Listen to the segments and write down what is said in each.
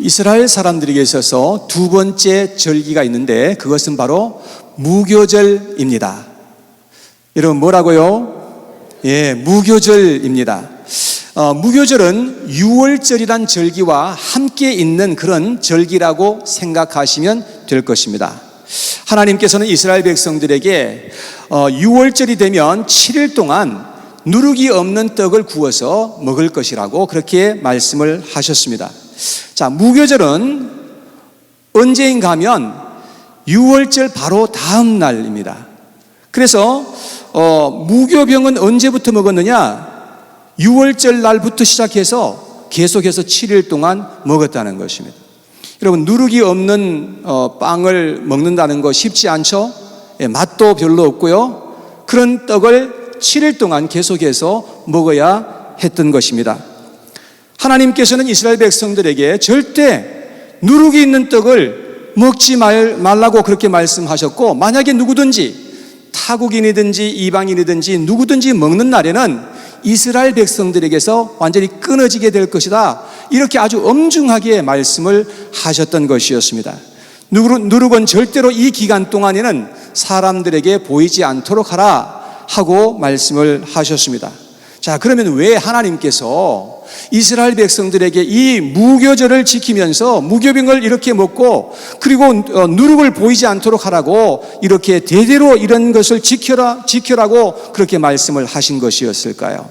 이스라엘 사람들에게 있어서 두 번째 절기가 있는데 그것은 바로 무교절입니다. 여러분 뭐라고요? 예, 무교절입니다. 무교절은 유월절이란 절기와 함께 있는 그런 절기라고 생각하시면 될 것입니다. 하나님께서는 이스라엘 백성들에게 유월절이 되면 7일 동안 누룩이 없는 떡을 구워서 먹을 것이라고 그렇게 말씀을 하셨습니다. 자, 무교절은 언제인가 하면 유월절 바로 다음 날입니다. 그래서 무교병은 언제부터 먹었느냐? 유월절 날부터 시작해서 계속해서 7일 동안 먹었다는 것입니다. 여러분, 누룩이 없는 빵을 먹는다는 거 쉽지 않죠? 예, 맛도 별로 없고요. 그런 떡을 7일 동안 계속해서 먹어야 했던 것입니다. 하나님께서는 이스라엘 백성들에게 절대 누룩이 있는 떡을 먹지 말라고 그렇게 말씀하셨고, 만약에 누구든지 타국인이든지 이방인이든지 누구든지 먹는 날에는 이스라엘 백성들에게서 완전히 끊어지게 될 것이다, 이렇게 아주 엄중하게 말씀을 하셨던 것이었습니다. 누룩은 절대로 이 기간 동안에는 사람들에게 보이지 않도록 하라 하고 말씀을 하셨습니다. 자, 그러면 왜 하나님께서 이스라엘 백성들에게 이 무교절을 지키면서 무교병을 이렇게 먹고 그리고 누룩을 보이지 않도록 하라고 이렇게 대대로 이런 것을 지켜라고 그렇게 말씀을 하신 것이었을까요?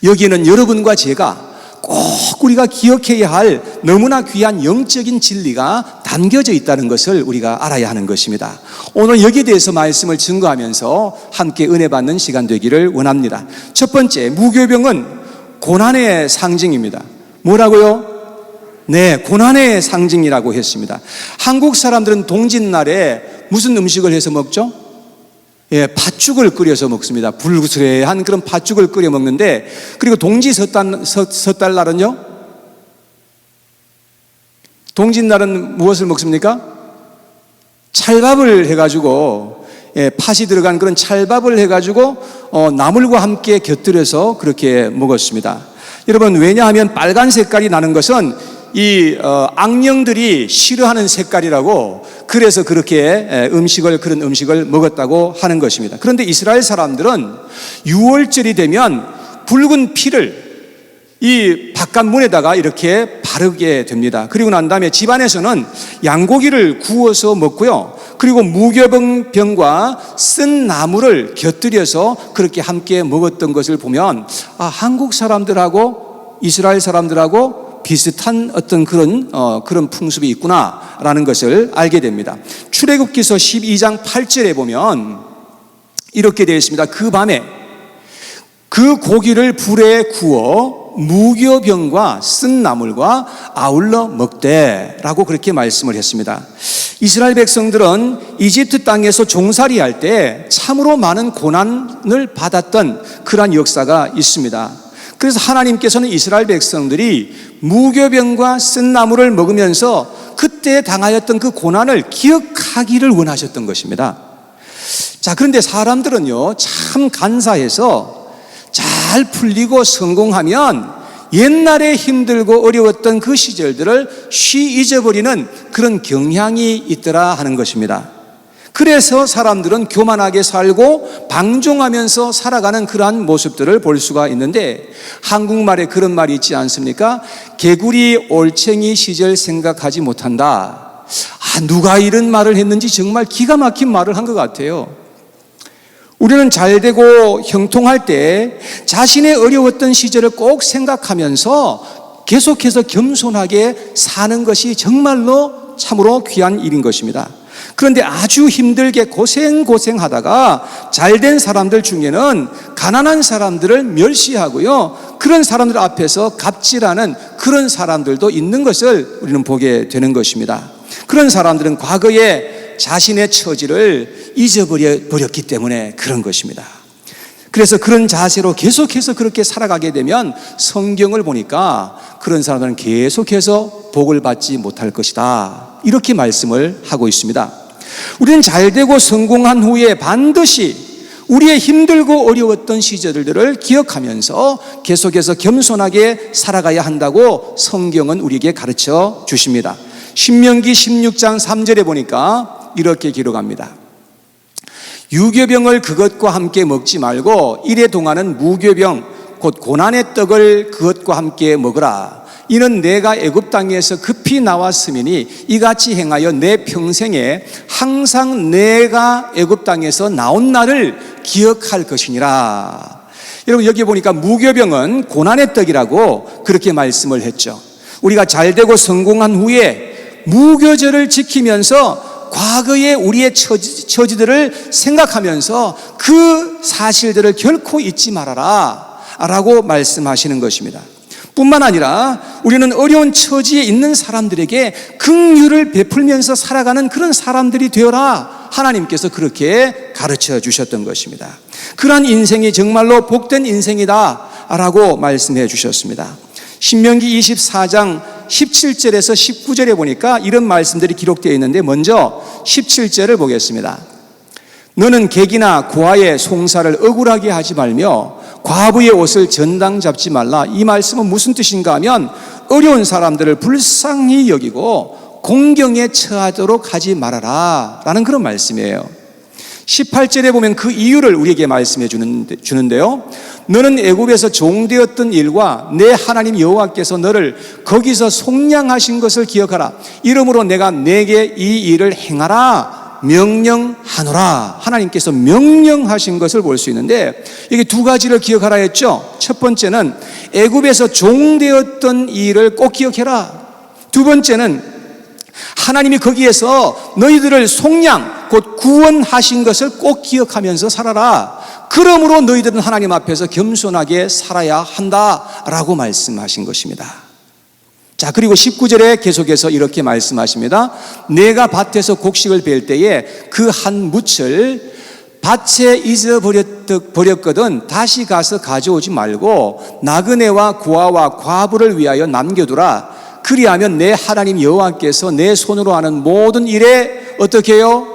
여기는 여러분과 제가 꼭 우리가 기억해야 할 너무나 귀한 영적인 진리가 담겨져 있다는 것을 우리가 알아야 하는 것입니다. 오늘 여기에 대해서 말씀을 증거하면서 함께 은혜 받는 시간 되기를 원합니다. 첫 번째, 무교병은 고난의 상징입니다. 뭐라고요? 네, 고난의 상징이라고 했습니다. 한국 사람들은 동짓날에 무슨 음식을 해서 먹죠? 예, 팥죽을 끓여서 먹습니다. 불구수한 그런 팥죽을 끓여 먹는데, 그리고 동지 섣달 날은요? 동짓날은 무엇을 먹습니까? 찰밥을 해가지고, 예, 팥이 들어간 그런 찰밥을 해가지고 나물과 함께 곁들여서 그렇게 먹었습니다. 여러분, 왜냐하면 빨간 색깔이 나는 것은 이 악령들이 싫어하는 색깔이라고, 그래서 그렇게 그런 음식을 먹었다고 하는 것입니다. 그런데 이스라엘 사람들은 유월절이 되면 붉은 피를 이 바깥 문에다가 이렇게 바르게 됩니다. 그리고 난 다음에 집안에서는 양고기를 구워서 먹고요, 그리고 무교병과 쓴 나물을 곁들여서 그렇게 함께 먹었던 것을 보면, 한국 사람들하고 이스라엘 사람들하고 비슷한 어떤 그런 풍습이 있구나라는 것을 알게 됩니다. 출애굽기서 12장 8절에 보면 이렇게 되어 있습니다. 그 밤에 그 고기를 불에 구워 무교병과 쓴 나물과 아울러 먹되라고 그렇게 말씀을 했습니다. 이스라엘 백성들은 이집트 땅에서 종살이할 때 참으로 많은 고난을 받았던 그러한 역사가 있습니다. 그래서 하나님께서는 이스라엘 백성들이 무교병과 쓴 나물을 먹으면서 그때 당하였던 그 고난을 기억하기를 원하셨던 것입니다. 자, 그런데 사람들은요, 참 간사해서 잘 풀리고 성공하면 옛날에 힘들고 어려웠던 그 시절들을 쉬 잊어버리는 그런 경향이 있더라 하는 것입니다. 그래서 사람들은 교만하게 살고 방종하면서 살아가는 그러한 모습들을 볼 수가 있는데, 한국말에 그런 말이 있지 않습니까? 개구리 올챙이 시절 생각하지 못한다. 누가 이런 말을 했는지 정말 기가 막힌 말을 한 것 같아요. 우리는 잘되고 형통할 때 자신의 어려웠던 시절을 꼭 생각하면서 계속해서 겸손하게 사는 것이 정말로 참으로 귀한 일인 것입니다. 그런데 아주 힘들게 고생하다가 잘된 사람들 중에는 가난한 사람들을 멸시하고요, 그런 사람들 앞에서 갑질하는 그런 사람들도 있는 것을 우리는 보게 되는 것입니다. 그런 사람들은 과거에 자신의 처지를 잊어버렸기 때문에 그런 것입니다. 그래서 그런 자세로 계속해서 그렇게 살아가게 되면 성경을 보니까 그런 사람들은 계속해서 복을 받지 못할 것이다, 이렇게 말씀을 하고 있습니다. 우리는 잘되고 성공한 후에 반드시 우리의 힘들고 어려웠던 시절들을 기억하면서 계속해서 겸손하게 살아가야 한다고 성경은 우리에게 가르쳐 주십니다. 신명기 16장 3절에 보니까 이렇게 기록합니다. 유교병을 그것과 함께 먹지 말고 이래 동안은 무교병 곧 고난의 떡을 그것과 함께 먹으라. 이는 내가 애굽 땅에서 급히 나왔음이니 이같이 행하여 내 평생에 항상 내가 애굽 땅에서 나온 날을 기억할 것이니라. 여러분, 여기 보니까 무교병은 고난의 떡이라고 그렇게 말씀을 했죠. 우리가 잘되고 성공한 후에 무교절을 지키면서 과거의 우리의 처지들을 생각하면서 그 사실들을 결코 잊지 말아라 라고 말씀하시는 것입니다. 뿐만 아니라 우리는 어려운 처지에 있는 사람들에게 긍휼을 베풀면서 살아가는 그런 사람들이 되어라, 하나님께서 그렇게 가르쳐 주셨던 것입니다. 그러한 인생이 정말로 복된 인생이다 라고 말씀해 주셨습니다. 신명기 24장 17절에서 19절에 보니까 이런 말씀들이 기록되어 있는데, 먼저 17절을 보겠습니다. 너는 객이나 고아의 송사를 억울하게 하지 말며 과부의 옷을 전당 잡지 말라. 이 말씀은 무슨 뜻인가 하면 어려운 사람들을 불쌍히 여기고 공경에 처하도록 하지 말아라 라는 그런 말씀이에요. 18절에 보면 그 이유를 우리에게 말씀해 주는데요, 너는 애굽에서 종되었던 일과 내 하나님 여호와께서 너를 거기서 속량하신 것을 기억하라. 이러므로 내가 내게 이 일을 행하라 명령하노라. 하나님께서 명령하신 것을 볼 수 있는데, 여기 두 가지를 기억하라 했죠. 첫 번째는 애굽에서 종되었던 일을 꼭 기억해라. 두 번째는 하나님이 거기에서 너희들을 속량 곧 구원하신 것을 꼭 기억하면서 살아라. 그러므로 너희들은 하나님 앞에서 겸손하게 살아야 한다라고 말씀하신 것입니다. 자, 그리고 19절에 계속해서 이렇게 말씀하십니다. 내가 밭에서 곡식을 벨 때에 그 한 묻을 밭에 잊어버렸거든 다시 가서 가져오지 말고 나그네와 고아와 과부를 위하여 남겨두라. 그리하면 내 하나님 여호와께서 내 손으로 하는 모든 일에 어떻게 해요?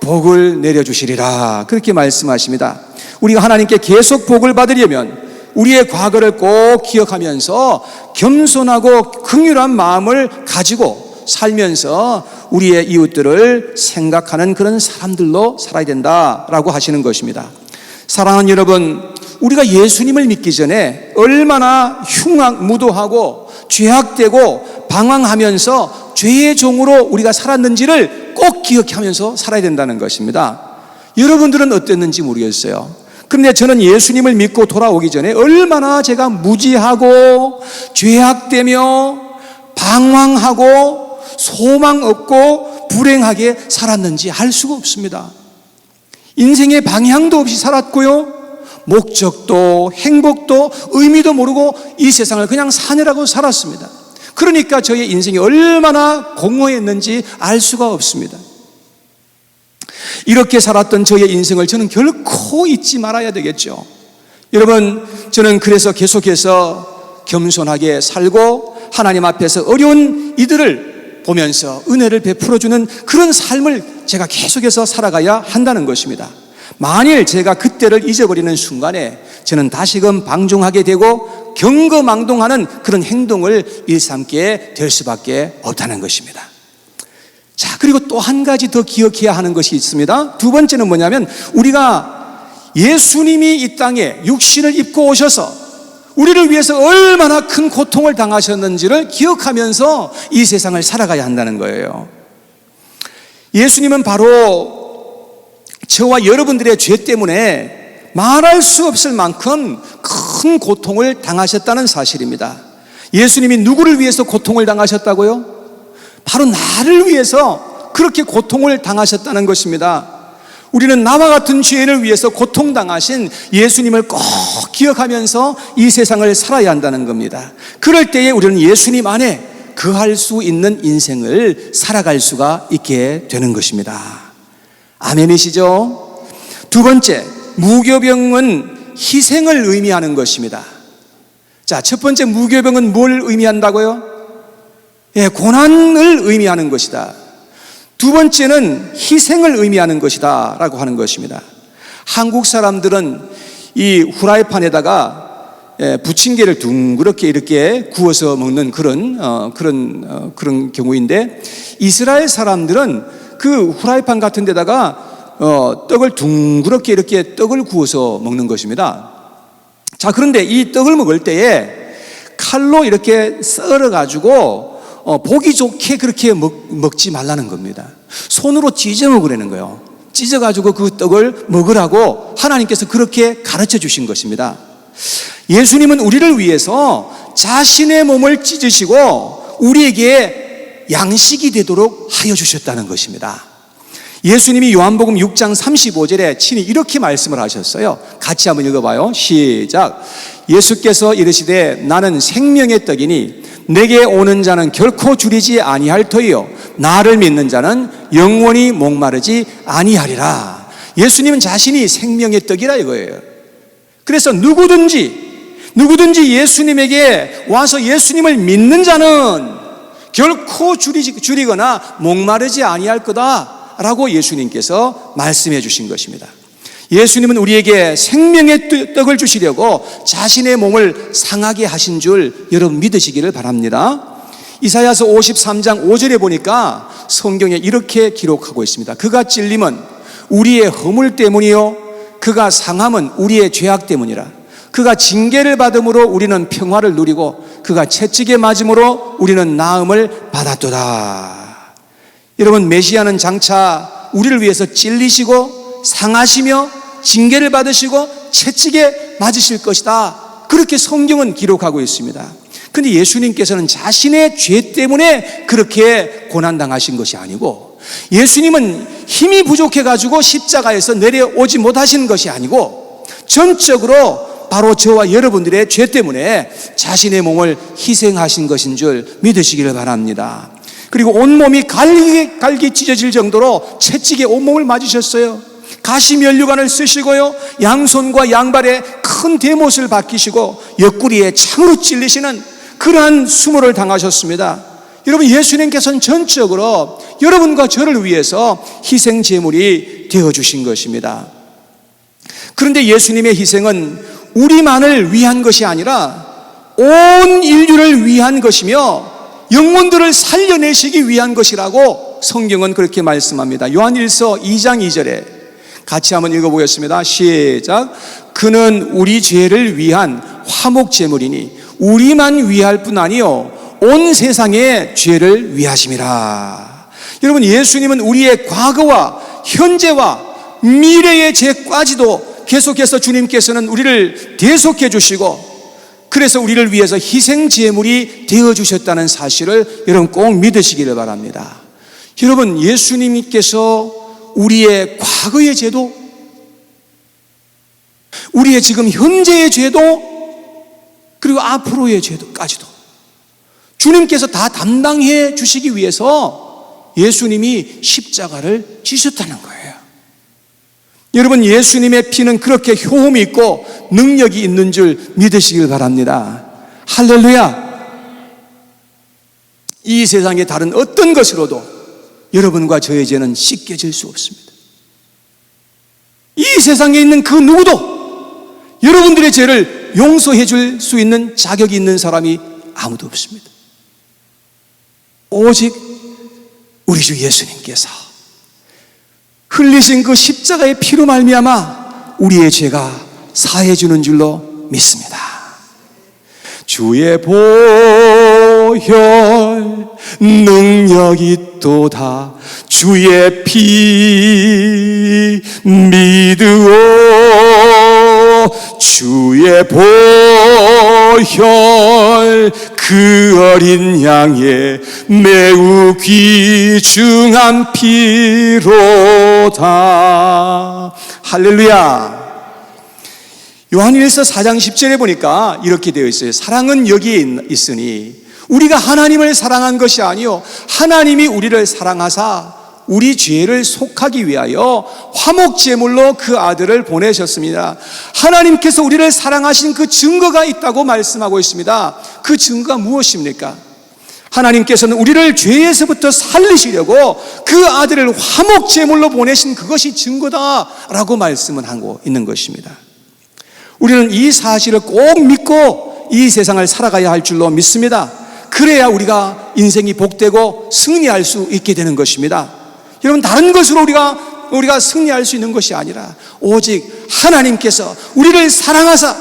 복을 내려주시리라. 그렇게 말씀하십니다. 우리가 하나님께 계속 복을 받으려면 우리의 과거를 꼭 기억하면서 겸손하고 긍휼한 마음을 가지고 살면서 우리의 이웃들을 생각하는 그런 사람들로 살아야 된다라고 하시는 것입니다. 사랑하는 여러분, 우리가 예수님을 믿기 전에 얼마나 흉악무도하고 죄악되고 방황하면서 죄의 종으로 우리가 살았는지를 꼭 기억하면서 살아야 된다는 것입니다. 여러분들은 어땠는지 모르겠어요. 그런데 저는 예수님을 믿고 돌아오기 전에 얼마나 제가 무지하고 죄악되며 방황하고 소망 없고 불행하게 살았는지 알 수가 없습니다. 인생의 방향도 없이 살았고요, 목적도 행복도 의미도 모르고 이 세상을 그냥 사느라고 살았습니다. 그러니까 저의 인생이 얼마나 공허했는지 알 수가 없습니다. 이렇게 살았던 저의 인생을 저는 결코 잊지 말아야 되겠죠. 여러분, 저는 그래서 계속해서 겸손하게 살고 하나님 앞에서 어려운 이들을 보면서 은혜를 베풀어주는 그런 삶을 제가 계속해서 살아가야 한다는 것입니다. 만일 제가 그때를 잊어버리는 순간에 저는 다시금 방종하게 되고 경거망동하는 그런 행동을 일삼게 될 수밖에 없다는 것입니다. 자, 그리고 또 한 가지 더 기억해야 하는 것이 있습니다. 두 번째는 뭐냐면, 우리가 예수님이 이 땅에 육신을 입고 오셔서 우리를 위해서 얼마나 큰 고통을 당하셨는지를 기억하면서 이 세상을 살아가야 한다는 거예요. 예수님은 바로 저와 여러분들의 죄 때문에 말할 수 없을 만큼 큰 고통을 당하셨다는 사실입니다. 예수님이 누구를 위해서 고통을 당하셨다고요? 바로 나를 위해서 그렇게 고통을 당하셨다는 것입니다. 우리는 나와 같은 죄인을 위해서 고통당하신 예수님을 꼭 기억하면서 이 세상을 살아야 한다는 겁니다. 그럴 때에 우리는 예수님 안에 거할 수 있는 인생을 살아갈 수가 있게 되는 것입니다. 아멘이시죠? 두 번째, 무교병은 희생을 의미하는 것입니다. 자, 첫 번째 무교병은 뭘 의미한다고요? 고난을 의미하는 것이다. 두 번째는 희생을 의미하는 것이다 라고 하는 것입니다. 한국 사람들은 이 후라이팬에다가 부침개를 둥그렇게 이렇게 구워서 먹는 그런 경우인데, 이스라엘 사람들은 그 후라이팬 같은 데다가 떡을 둥그렇게 이렇게 떡을 구워서 먹는 것입니다. 자, 그런데 이 떡을 먹을 때에 칼로 이렇게 썰어가지고 보기 좋게 그렇게 먹지 말라는 겁니다. 손으로 찢어 먹으라는 거예요. 찢어가지고 그 떡을 먹으라고 하나님께서 그렇게 가르쳐 주신 것입니다. 예수님은 우리를 위해서 자신의 몸을 찢으시고 우리에게 양식이 되도록 하여 주셨다는 것입니다. 예수님이 요한복음 6장 35절에 친히 이렇게 말씀을 하셨어요. 같이 한번 읽어봐요. 시작. 예수께서 이르시되 나는 생명의 떡이니 내게 오는 자는 결코 줄이지 아니할 터이요 나를 믿는 자는 영원히 목마르지 아니하리라. 예수님은 자신이 생명의 떡이라 이거예요. 그래서 누구든지 예수님에게 와서 예수님을 믿는 자는 결코 줄이거나 목마르지 아니할 거다라고 예수님께서 말씀해 주신 것입니다. 예수님은 우리에게 생명의 떡을 주시려고 자신의 몸을 상하게 하신 줄 여러분 믿으시기를 바랍니다. 이사야서 53장 5절에 보니까 성경에 이렇게 기록하고 있습니다. 그가 찔림은 우리의 허물 때문이요 그가 상함은 우리의 죄악 때문이라. 그가 징계를 받음으로 우리는 평화를 누리고 그가 채찍에 맞음으로 우리는 나음을 받았도다. 여러분, 메시아는 장차 우리를 위해서 찔리시고 상하시며 징계를 받으시고 채찍에 맞으실 것이다. 그렇게 성경은 기록하고 있습니다. 그런데 예수님께서는 자신의 죄 때문에 그렇게 고난당하신 것이 아니고, 예수님은 힘이 부족해가지고 십자가에서 내려오지 못하시는 것이 아니고 전적으로 바로 저와 여러분들의 죄 때문에 자신의 몸을 희생하신 것인 줄 믿으시기를 바랍니다. 그리고 온몸이 갈기 찢어질 정도로 채찍에 온몸을 맞으셨어요. 가시면류관을 쓰시고요, 양손과 양발에 큰 대못을 박히시고 옆구리에 창으로 찔리시는 그러한 수모를 당하셨습니다. 여러분, 예수님께서는 전적으로 여러분과 저를 위해서 희생 제물이 되어주신 것입니다. 그런데 예수님의 희생은 우리만을 위한 것이 아니라 온 인류를 위한 것이며 영혼들을 살려내시기 위한 것이라고 성경은 그렇게 말씀합니다. 요한일서 2장 2절에 같이 한번 읽어보겠습니다. 시작. 그는 우리 죄를 위한 화목제물이니 우리만 위할 뿐 아니요 온 세상의 죄를 위하심이라. 여러분, 예수님은 우리의 과거와 현재와 미래의 죄까지도 계속해서 주님께서는 우리를 대속해 주시고, 그래서 우리를 위해서 희생 제물이 되어 주셨다는 사실을 여러분 꼭 믿으시기를 바랍니다. 여러분, 예수님께서 우리의 과거의 죄도, 우리의 지금 현재의 죄도, 그리고 앞으로의 죄도까지도 주님께서 다 담당해 주시기 위해서 예수님이 십자가를 지셨다는 거예요. 여러분, 예수님의 피는 그렇게 효험이 있고 능력이 있는 줄 믿으시길 바랍니다. 할렐루야. 이 세상의 다른 어떤 것으로도 여러분과 저의 죄는 씻겨질 수 없습니다. 이 세상에 있는 그 누구도 여러분들의 죄를 용서해 줄 수 있는 자격이 있는 사람이 아무도 없습니다. 오직 우리 주 예수님께서 흘리신 그 십자가의 피로 말미암아 우리의 죄가 사해 주는 줄로 믿습니다. 주의 보혈 능력이 있도다. 주의 피 믿으오. 주의 보혈 그 어린 양의 매우 귀중한 피로다. 할렐루야. 요한일서 4장 10절에 보니까 이렇게 되어 있어요. 사랑은 여기에 있으니 우리가 하나님을 사랑한 것이 아니요 하나님이 우리를 사랑하사 우리 죄를 속하기 위하여 화목제물로 그 아들을 보내셨습니다. 하나님께서 우리를 사랑하신 그 증거가 있다고 말씀하고 있습니다. 그 증거가 무엇입니까? 하나님께서는 우리를 죄에서부터 살리시려고 그 아들을 화목 제물로 보내신 그것이 증거다라고 말씀을 하고 있는 것입니다. 우리는 이 사실을 꼭 믿고 이 세상을 살아가야 할 줄로 믿습니다. 그래야 우리가 인생이 복되고 승리할 수 있게 되는 것입니다. 여러분, 다른 것으로 우리가 승리할 수 있는 것이 아니라 오직 하나님께서 우리를 사랑하사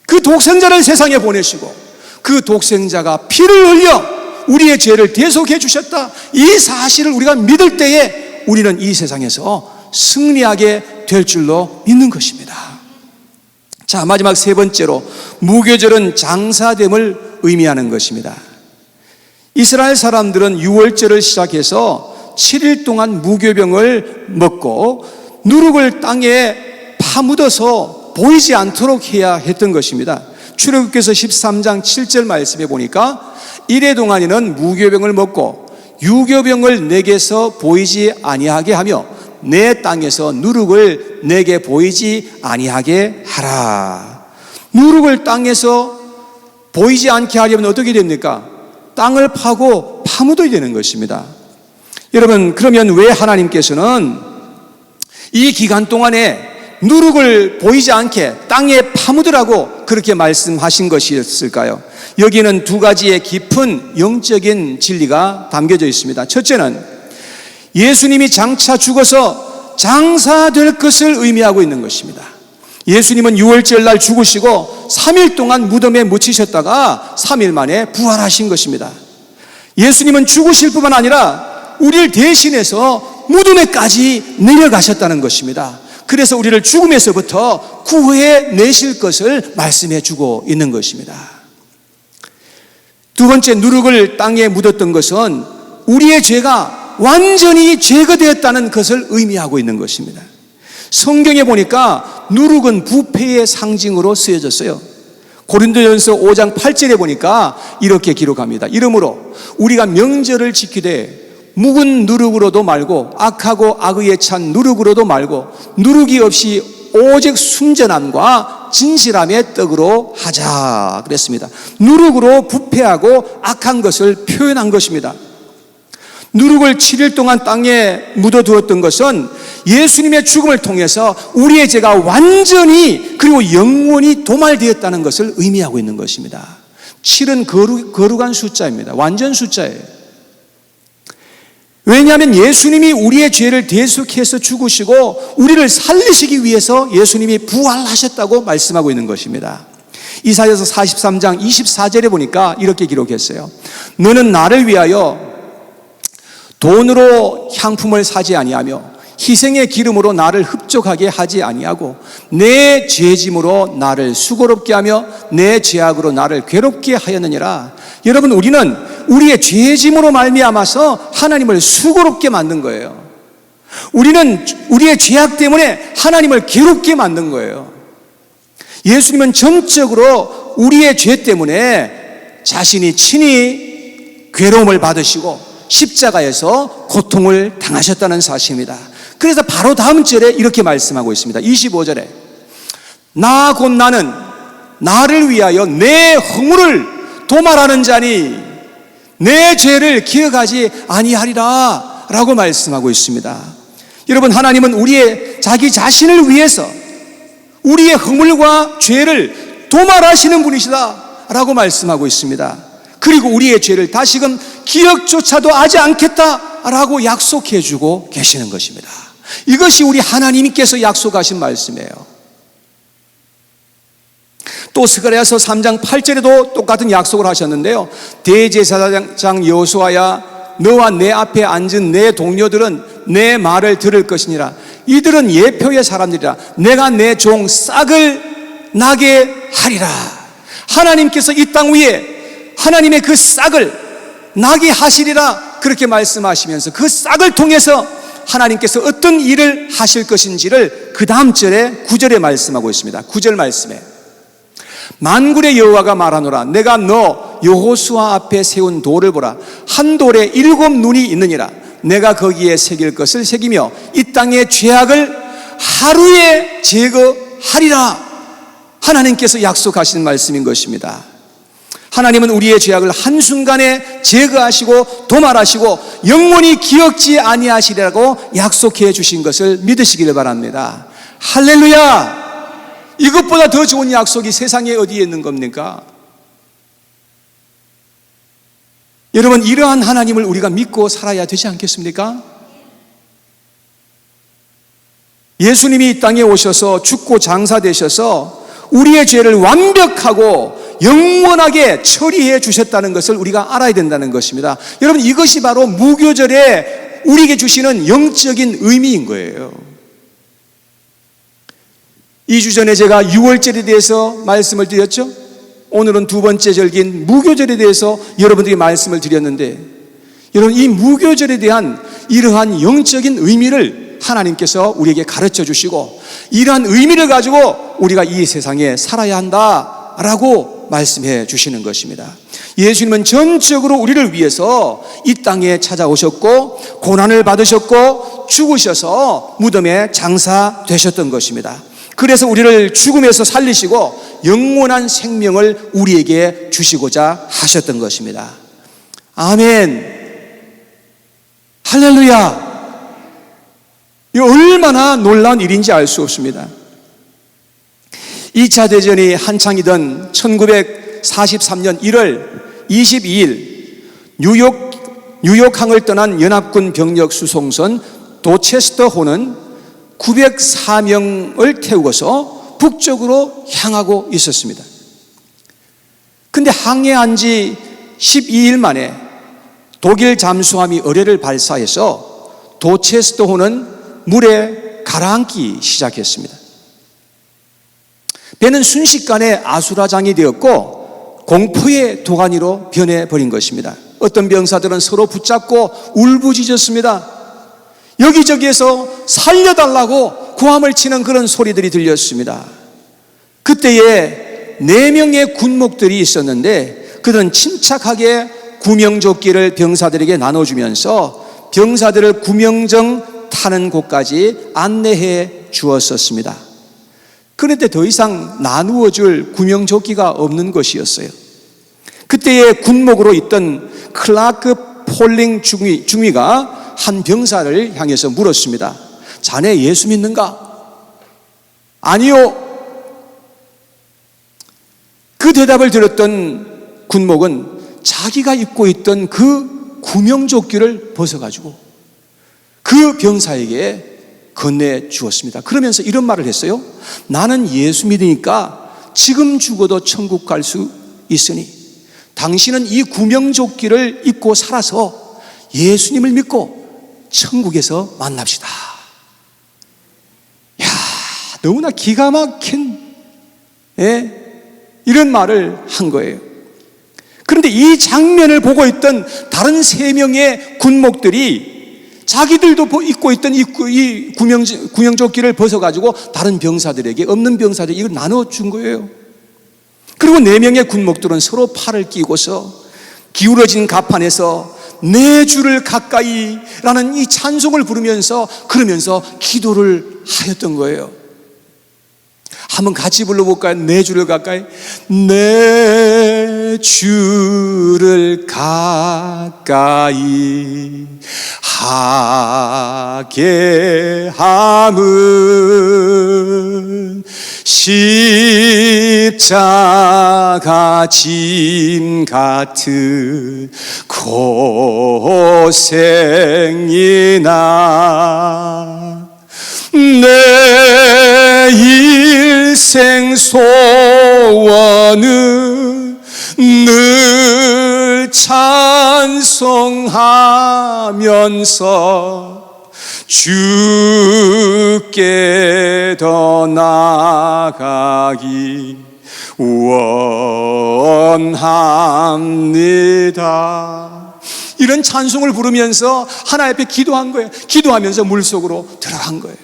그 독생자를 세상에 보내시고 그 독생자가 피를 흘려 우리의 죄를 대속해 주셨다, 이 사실을 우리가 믿을 때에 우리는 이 세상에서 승리하게 될 줄로 믿는 것입니다. 자, 마지막 세 번째로, 무교절은 장사됨을 의미하는 것입니다. 이스라엘 사람들은 유월절을 시작해서 7일 동안 무교병을 먹고 누룩을 땅에 파묻어서 보이지 않도록 해야 했던 것입니다. 출애굽기서 13장 7절 말씀에 보니까 이래 동안에는 무교병을 먹고 유교병을 내게서 보이지 아니하게 하며 내 땅에서 누룩을 내게 보이지 아니하게 하라. 누룩을 땅에서 보이지 않게 하려면 어떻게 됩니까? 땅을 파고 파묻어야 되는 것입니다. 여러분, 그러면 왜 하나님께서는 이 기간 동안에 누룩을 보이지 않게 땅에 파묻으라고 그렇게 말씀하신 것이었을까요? 여기는 두 가지의 깊은 영적인 진리가 담겨져 있습니다. 첫째는 예수님이 장차 죽어서 장사될 것을 의미하고 있는 것입니다. 예수님은 유월절 날 죽으시고 3일 동안 무덤에 묻히셨다가 3일 만에 부활하신 것입니다. 예수님은 죽으실 뿐만 아니라 우리를 대신해서 무덤에까지 내려가셨다는 것입니다. 그래서 우리를 죽음에서부터 구해내실 것을 말씀해 주고 있는 것입니다. 두 번째, 누룩을 땅에 묻었던 것은 우리의 죄가 완전히 제거되었다는 것을 의미하고 있는 것입니다. 성경에 보니까 누룩은 부패의 상징으로 쓰여졌어요. 고린도전서 5장 8절에 보니까 이렇게 기록합니다. 이러므로 우리가 명절을 지키되 묵은 누룩으로도 말고 악하고 악의에 찬 누룩으로도 말고 누룩이 없이 오직 순전함과 진실함의 떡으로 하자 그랬습니다. 누룩으로 부패하고 악한 것을 표현한 것입니다. 누룩을 7일 동안 땅에 묻어두었던 것은 예수님의 죽음을 통해서 우리의 죄가 완전히 그리고 영원히 도말되었다는 것을 의미하고 있는 것입니다. 7은 거룩한 숫자입니다. 완전 숫자예요. 왜냐하면 예수님이 우리의 죄를 대속해서 죽으시고 우리를 살리시기 위해서 예수님이 부활하셨다고 말씀하고 있는 것입니다. 이사야서 43장 24절에 보니까 이렇게 기록했어요. 너는 나를 위하여 돈으로 향품을 사지 아니하며 희생의 기름으로 나를 흡족하게 하지 아니하고 내 죄짐으로 나를 수고롭게 하며 내 죄악으로 나를 괴롭게 하였느니라. 여러분, 우리는 우리의 죄짐으로 말미암아서 하나님을 수고롭게 만든 거예요. 우리는 우리의 죄악 때문에 하나님을 괴롭게 만든 거예요. 예수님은 전적으로 우리의 죄 때문에 자신이 친히 괴로움을 받으시고 십자가에서 고통을 당하셨다는 사실입니다. 그래서 바로 다음 절에 이렇게 말씀하고 있습니다. 25절에 나 곧 나는 나를 위하여 내 허물을 도말하는 자니 내 죄를 기억하지 아니하리라 라고 말씀하고 있습니다. 여러분, 하나님은 우리의 자기 자신을 위해서 우리의 허물과 죄를 도말하시는 분이시다 라고 말씀하고 있습니다. 그리고 우리의 죄를 다시금 기억조차도 하지 않겠다라고 약속해 주고 계시는 것입니다. 이것이 우리 하나님께서 약속하신 말씀이에요. 또 스가랴서 3장 8절에도 똑같은 약속을 하셨는데요. 대제사장 여호수아야, 너와 내 앞에 앉은 내 동료들은 내 말을 들을 것이니라. 이들은 예표의 사람들이라. 내가 내 종 싹을 나게 하리라. 하나님께서 이 땅 위에 하나님의 그 싹을 나게 하시리라 그렇게 말씀하시면서 그 싹을 통해서 하나님께서 어떤 일을 하실 것인지를 그 다음 절에 9절에 말씀하고 있습니다. 9절 말씀에 만군의 여호와가 말하노라. 내가 너 여호수아 앞에 세운 돌을 보라. 한 돌에 7 눈이 있느니라. 내가 거기에 새길 것을 새기며 이 땅의 죄악을 하루에 제거하리라. 하나님께서 약속하신 말씀인 것입니다. 하나님은 우리의 죄악을 한순간에 제거하시고 도말하시고 영원히 기억지 아니하시리라고 약속해 주신 것을 믿으시기를 바랍니다. 할렐루야! 이것보다 더 좋은 약속이 세상에 어디에 있는 겁니까? 여러분, 이러한 하나님을 우리가 믿고 살아야 되지 않겠습니까? 예수님이 이 땅에 오셔서 죽고 장사되셔서 우리의 죄를 완벽하고 영원하게 처리해 주셨다는 것을 우리가 알아야 된다는 것입니다. 여러분, 이것이 바로 무교절에 우리에게 주시는 영적인 의미인 거예요. 2주 전에 제가 유월절에 대해서 말씀을 드렸죠. 오늘은 두 번째 절기인 무교절에 대해서 여러분들에게 말씀을 드렸는데, 여러분, 이 무교절에 대한 이러한 영적인 의미를 하나님께서 우리에게 가르쳐 주시고, 이러한 의미를 가지고 우리가 이 세상에 살아야 한다라고 말씀해 주시는 것입니다. 예수님은 전적으로 우리를 위해서 이 땅에 찾아오셨고 고난을 받으셨고 죽으셔서 무덤에 장사되셨던 것입니다. 그래서 우리를 죽음에서 살리시고 영원한 생명을 우리에게 주시고자 하셨던 것입니다. 아멘. 할렐루야. 이 얼마나 놀라운 일인지 알 수 없습니다. 2차 대전이 한창이던 1943년 1월 22일 뉴욕항을 떠난 연합군 병력 수송선 도체스터호는 904명을 태우고서 북쪽으로 향하고 있었습니다. 근데 항해한 지 12일 만에 독일 잠수함이 어뢰를 발사해서 도체스터호는 물에 가라앉기 시작했습니다. 배는 순식간에 아수라장이 되었고 공포의 도가니로 변해버린 것입니다. 어떤 병사들은 서로 붙잡고 울부짖었습니다. 여기저기에서 살려달라고 고함을 치는 그런 소리들이 들렸습니다. 그때에 4명의 군목들이 있었는데 그들은 침착하게 구명조끼를 병사들에게 나눠주면서 병사들을 구명정 타는 곳까지 안내해 주었었습니다. 그런데 더 이상 나누어 줄 구명조끼가 없는 것이었어요. 그때의 군목으로 있던 클라크 폴링 중위가 한 병사를 향해서 물었습니다. 자네 예수 믿는가? 아니요. 그 대답을 들었던 군목은 자기가 입고 있던 그 구명조끼를 벗어가지고 그 병사에게 건네 주었습니다. 그러면서 이런 말을 했어요. 나는 예수 믿으니까 지금 죽어도 천국 갈 수 있으니 당신은 이 구명조끼를 입고 살아서 예수님을 믿고 천국에서 만납시다. 야, 너무나 기가 막힌 이런 말을 한 거예요. 그런데 이 장면을 보고 있던 다른 3명의 군목들이 자기들도 입고 있던 이 구명조끼를 벗어가지고 다른 병사들에게, 없는 병사들에게 이걸 나눠준 거예요. 그리고 4명의 군목들은 서로 팔을 끼고서 기울어진 가판에서 내 주를 가까이 라는 이 찬송을 부르면서 그러면서 기도를 하였던 거예요. 한번 같이 불러볼까요? 내 주를 가까이. 내 주를 가까이 하게 함은 십자가 짐 같은 고생이나 내 일생 소원은 늘 찬송하면서 주께 더 나아가기 원합니다. 이런 찬송을 부르면서 하나님 앞에 기도한 거예요. 기도하면서 물속으로 들어간 거예요.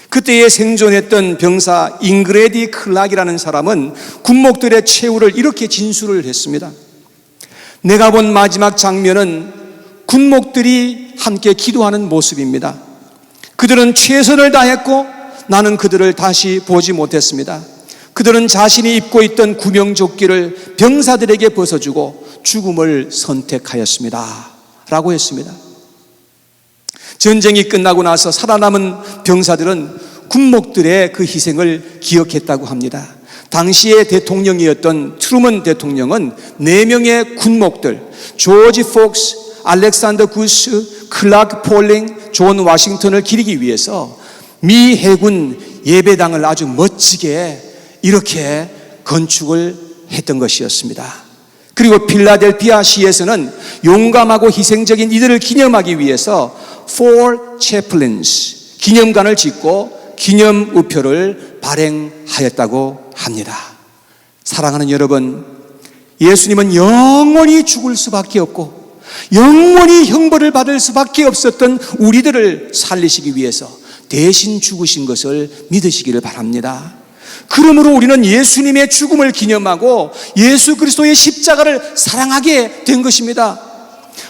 그때에 생존했던 병사 잉그레디 클락이라는 사람은 군목들의 최후를 이렇게 진술을 했습니다. 내가 본 마지막 장면은 군목들이 함께 기도하는 모습입니다. 그들은 최선을 다했고 나는 그들을 다시 보지 못했습니다. 그들은 자신이 입고 있던 구명조끼를 병사들에게 벗어주고 죽음을 선택하였습니다 라고 했습니다. 전쟁이 끝나고 나서 살아남은 병사들은 군목들의 그 희생을 기억했다고 합니다. 당시의 대통령이었던 트루먼 대통령은 4명의 군목들, 조지 폭스, 알렉산더 구스, 클라크 폴링, 존 와싱턴을 기리기 위해서 미 해군 예배당을 아주 멋지게 이렇게 건축을 했던 것이었습니다. 그리고 필라델피아 시에서는 용감하고 희생적인 이들을 기념하기 위해서 Four Chaplains, 기념관을 짓고 기념 우표를 발행하였다고 합니다. 사랑하는 여러분, 예수님은 영원히 죽을 수밖에 없고 영원히 형벌을 받을 수밖에 없었던 우리들을 살리시기 위해서 대신 죽으신 것을 믿으시기를 바랍니다. 그러므로 우리는 예수님의 죽음을 기념하고 예수 그리스도의 십자가를 사랑하게 된 것입니다.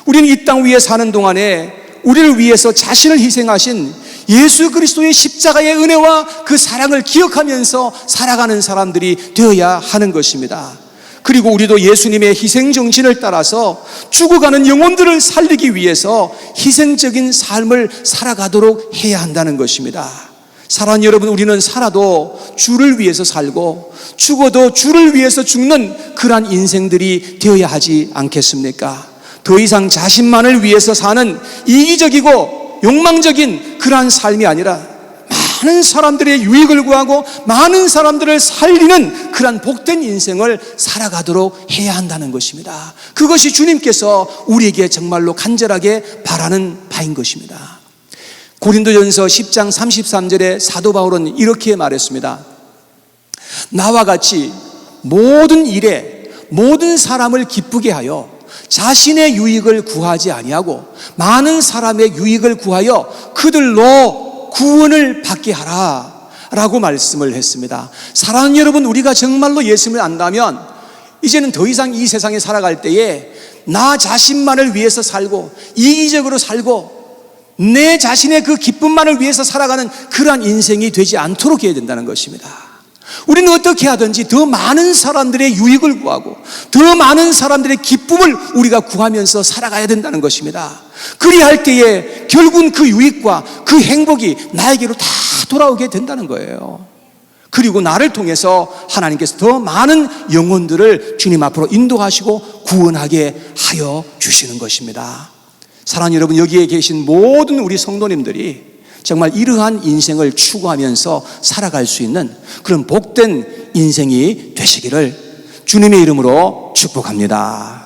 우리는 이 땅 위에 사는 동안에 우리를 위해서 자신을 희생하신 예수 그리스도의 십자가의 은혜와 그 사랑을 기억하면서 살아가는 사람들이 되어야 하는 것입니다. 그리고 우리도 예수님의 희생 정신을 따라서 죽어가는 영혼들을 살리기 위해서 희생적인 삶을 살아가도록 해야 한다는 것입니다. 사랑하는 여러분, 우리는 살아도 주를 위해서 살고 죽어도 주를 위해서 죽는 그러한 인생들이 되어야 하지 않겠습니까? 더 이상 자신만을 위해서 사는 이기적이고 욕망적인 그러한 삶이 아니라 많은 사람들의 유익을 구하고 많은 사람들을 살리는 그러한 복된 인생을 살아가도록 해야 한다는 것입니다. 그것이 주님께서 우리에게 정말로 간절하게 바라는 바인 것입니다. 고린도전서 10장 33절에 사도 바울은 이렇게 말했습니다. 나와 같이 모든 일에 모든 사람을 기쁘게 하여 자신의 유익을 구하지 아니하고 많은 사람의 유익을 구하여 그들로 구원을 받게 하라 라고 말씀을 했습니다. 사랑하는 여러분, 우리가 정말로 예수님을 안다면 이제는 더 이상 이 세상에 살아갈 때에 나 자신만을 위해서 살고 이기적으로 살고 내 자신의 그 기쁨만을 위해서 살아가는 그러한 인생이 되지 않도록 해야 된다는 것입니다. 우리는 어떻게 하든지 더 많은 사람들의 유익을 구하고 더 많은 사람들의 기쁨을 우리가 구하면서 살아가야 된다는 것입니다. 그리할 때에 결국은 그 유익과 그 행복이 나에게로 다 돌아오게 된다는 거예요. 그리고 나를 통해서 하나님께서 더 많은 영혼들을 주님 앞으로 인도하시고 구원하게 하여 주시는 것입니다. 사랑하는 여러분, 여기에 계신 모든 우리 성도님들이 정말 이러한 인생을 추구하면서 살아갈 수 있는 그런 복된 인생이 되시기를 주님의 이름으로 축복합니다.